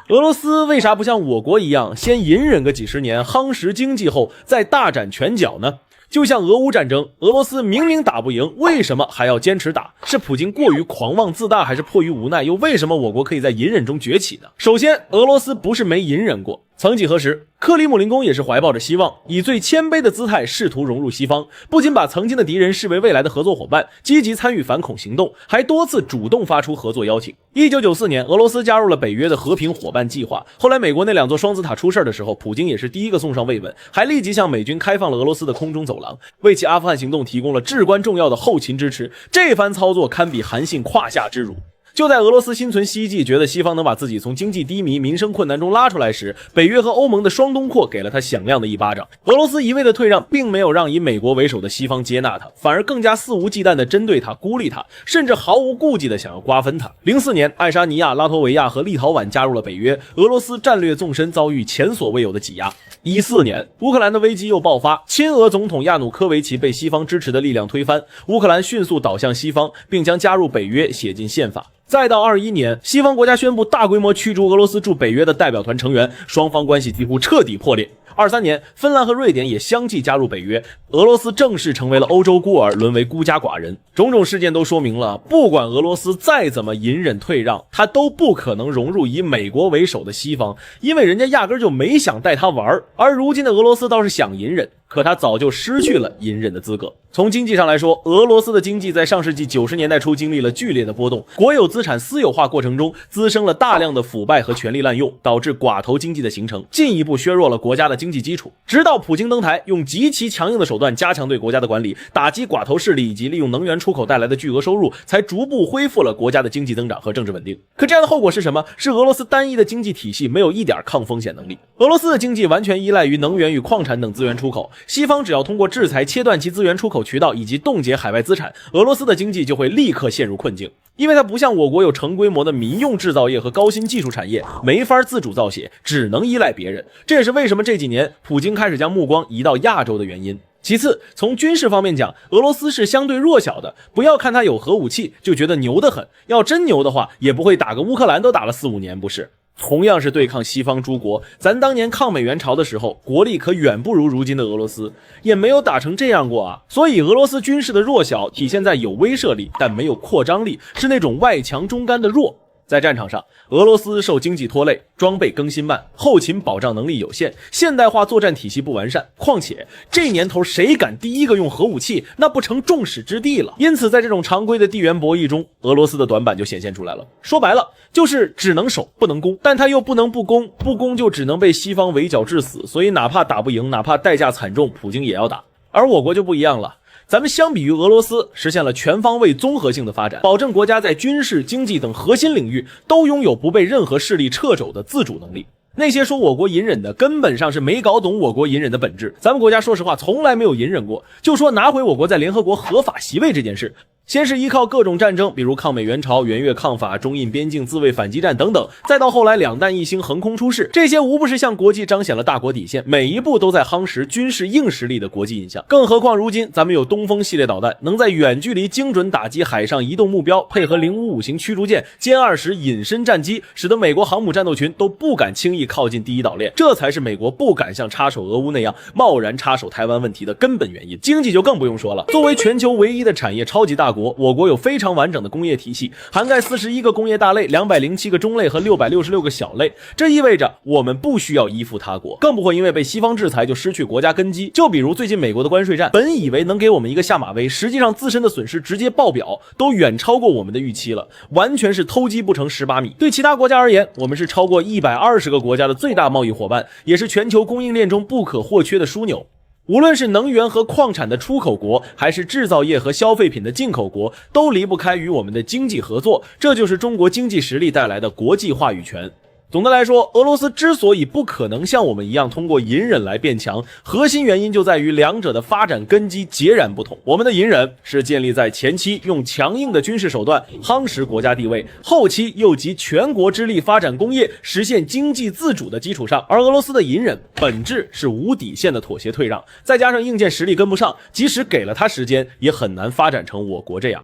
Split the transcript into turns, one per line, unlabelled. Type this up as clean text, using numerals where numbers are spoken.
俄罗斯为啥不像我国一样，先隐忍个几十年，夯实经济后再大展拳脚呢？就像俄乌战争，俄罗斯明明打不赢，为什么还要坚持打？是普京过于狂妄自大，还是迫于无奈？又为什么我国可以在隐忍中崛起呢？首先，俄罗斯不是没隐忍过。曾几何时，克里姆林宫也是怀抱着希望，以最谦卑的姿态试图融入西方，不仅把曾经的敌人视为未来的合作伙伴，积极参与反恐行动，还多次主动发出合作邀请。1994年，俄罗斯加入了北约的和平伙伴计划。后来美国那两座双子塔出事的时候，普京也是第一个送上慰问，还立即向美军开放了俄罗斯的空中走廊，为其阿富汗行动提供了至关重要的后勤支持。这番操作堪比韩信胯下之辱。就在俄罗斯心存希冀，觉得西方能把自己从经济低迷、民生困难中拉出来时，北约和欧盟的双东扩给了他响亮的一巴掌。俄罗斯一味的退让，并没有让以美国为首的西方接纳他，反而更加肆无忌惮地针对他、孤立他，甚至毫无顾忌地想要瓜分他。04年，爱沙尼亚、拉脱维亚和立陶宛加入了北约，俄罗斯战略纵深遭遇前所未有的挤压。14年，乌克兰的危机又爆发，亲俄总统亚努科维奇被西方支持的力量推翻，乌克兰迅速倒向西方，并将加入北约写进宪法。再到21年，西方国家宣布大规模驱逐俄罗斯驻北约的代表团成员，双方关系几乎彻底破裂。23年，芬兰和瑞典也相继加入北约，俄罗斯正式成为了欧洲孤儿，沦为孤家寡人。种种事件都说明了，不管俄罗斯再怎么隐忍退让，他都不可能融入以美国为首的西方，因为人家压根就没想带他玩。而如今的俄罗斯倒是想隐忍，可他早就失去了隐忍的资格。从经济上来说，俄罗斯的经济在上世纪90年代初经历了剧烈的波动，国有资产私有化过程中滋生了大量的腐败和权力滥用，导致寡头经济的形成，进一步削弱了国家的经济基础。直到普京登台，用极其强硬的手段加强对国家的管理，打击寡头势力以及利用能源出口带来的巨额收入，才逐步恢复了国家的经济增长和政治稳定。可这样的后果是什么？是俄罗斯单一的经济体系没有一点抗风险能力。俄罗斯的经济完全依赖于能源与矿产等资源出口，西方只要通过制裁切断其资源出口渠道以及冻结海外资产，俄罗斯的经济就会立刻陷入困境。因为它不像我国有成规模的民用制造业和高新技术产业，没法自主造血，只能依赖别人。这也是为什么这几年普京开始将目光移到亚洲的原因。其次，从军事方面讲，俄罗斯是相对弱小的，不要看它有核武器就觉得牛得很，要真牛的话也不会打个乌克兰都打了4-5年，不是？同样是对抗西方诸国，咱当年抗美援朝的时候，国力可远不如如今的俄罗斯，也没有打成这样过啊。所以俄罗斯军事的弱小体现在有威慑力，但没有扩张力，是那种外强中干的弱。在战场上，俄罗斯受经济拖累，装备更新慢，后勤保障能力有限，现代化作战体系不完善。况且这年头谁敢第一个用核武器，那不成众矢之的了。因此在这种常规的地缘博弈中，俄罗斯的短板就显现出来了。说白了就是只能守不能攻，但他又不能不攻，不攻就只能被西方围剿致死。所以哪怕打不赢，哪怕代价惨重，普京也要打。而我国就不一样了，咱们相比于俄罗斯，实现了全方位综合性的发展，保证国家在军事、经济等核心领域都拥有不被任何势力掣肘的自主能力。那些说我国隐忍的，根本上是没搞懂我国隐忍的本质。咱们国家说实话从来没有隐忍过。就说拿回我国在联合国合法席位这件事，先是依靠各种战争，比如抗美援朝、援越抗法、中印边境自卫反击战等等，再到后来两弹一星横空出世，这些无不是向国际彰显了大国底线，每一步都在夯实军事硬实力的国际印象。更何况如今咱们有东风系列导弹，能在远距离精准打击海上移动目标，配合055型驱逐舰、歼20隐身战机，使得美国航母战斗群都不敢轻易靠近第一岛链，这才是美国不敢像插手俄乌那样贸然插手台湾问题的根本原因。经济就更不用说了，作为全球唯一的产业超级大国，我国有非常完整的工业体系，涵盖41个工业大类、207个中类和666个小类。这意味着我们不需要依附他国，更不会因为被西方制裁就失去国家根基。就比如最近美国的关税战，本以为能给我们一个下马威，实际上自身的损失直接爆表，都远超过我们的预期了，完全是偷鸡不成蚀把米。对其他国家而言，我们是超过120个国家的最大贸易伙伴，也是全球供应链中不可或缺的枢纽。无论是能源和矿产的出口国，还是制造业和消费品的进口国，都离不开与我们的经济合作，这就是中国经济实力带来的国际话语权。总的来说，俄罗斯之所以不可能像我们一样通过隐忍来变强，核心原因就在于两者的发展根基截然不同。我们的隐忍是建立在前期用强硬的军事手段夯实国家地位，后期又集全国之力发展工业，实现经济自主的基础上。而俄罗斯的隐忍本质是无底线的妥协退让，再加上硬件实力跟不上，即使给了他时间，也很难发展成我国这样。